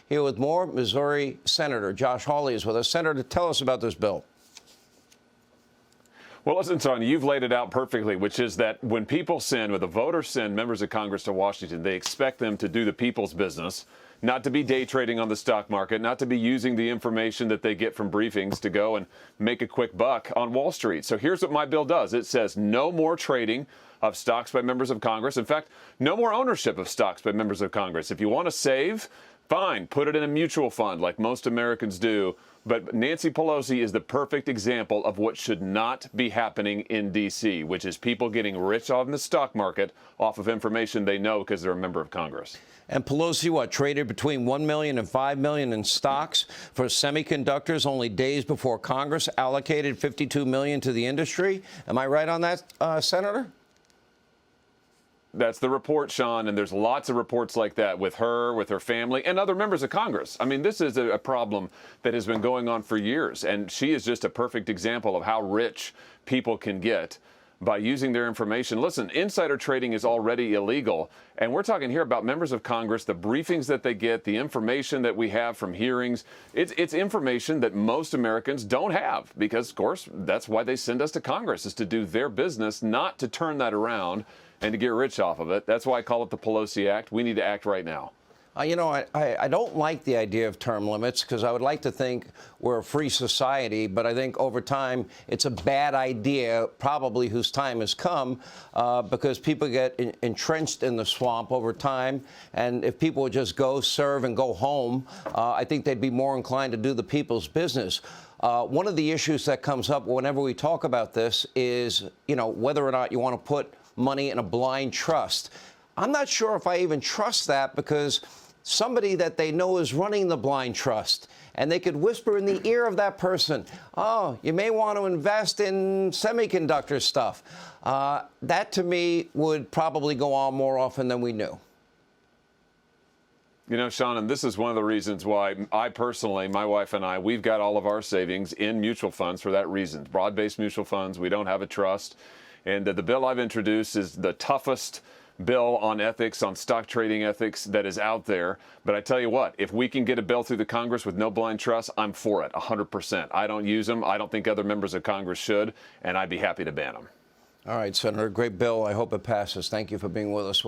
Here with more, Missouri Senator Josh Hawley is with us. Senator, tell us about this bill. Well, listen, Tony, you've laid it out perfectly, which is that when people send, when the voters send members of Congress to Washington, they expect them to do the people's business, not to be day trading on the stock market, not to be using the information that they get from briefings to go and make a quick buck on Wall Street. So here's what my bill does. It says no more trading of stocks by members of Congress. In fact, no more ownership of stocks by members of Congress. If you want to save, fine, put it in a mutual fund like most Americans do. But Nancy Pelosi is the perfect example of what should not be happening in D.C., which is people getting rich on the stock market off of information they know because they're a member of Congress. And Pelosi, traded between $1 million and $5 million in stocks for semiconductors only days before Congress allocated $52 million to the industry. Am I right on that, Senator? That's the report, Sean, and there's lots of reports like that with her family, and other members of Congress. I mean, this is a problem that has been going on for years, and she is just a perfect example of how rich people can get by using their information. Listen, insider trading is already illegal, and we're talking here about members of Congress, the briefings that they get, the information that we have from hearings. It's information that most Americans don't have because, of course, that's why they send us to Congress, is to do their business, not to turn that around and to get rich off of it. That's why I call it the PELOSI Act. We need to act right now. I don't like the idea of term limits because I would like to think we're a free society, but I think over time it's a bad idea, probably whose time has come, because people get entrenched in the swamp over time. And if people would just go serve and go home, I think they'd be more inclined to do the people's business. One of the issues that comes up whenever we talk about this is, whether or not you want to put money in a blind trust. I'm not sure if I even trust that because somebody that they know is running the blind trust, and they could whisper in the ear of that person, oh, you may want to invest in semiconductor stuff. That, to me, would probably go on more often than we knew. Sean, and this is one of the reasons why I personally, my wife and I, we've got all of our savings in mutual funds for that reason. Broad-based mutual funds. We don't have a trust. And the bill I've introduced is the toughest bill on ethics, on stock trading ethics that is out there. But I tell you what, if we can get a bill through the Congress with no blind trust, I'm for it, 100%. I don't use them. I don't think other members of Congress should, and I'd be happy to ban them. All right, Senator, great bill. I hope it passes. Thank you for being with us.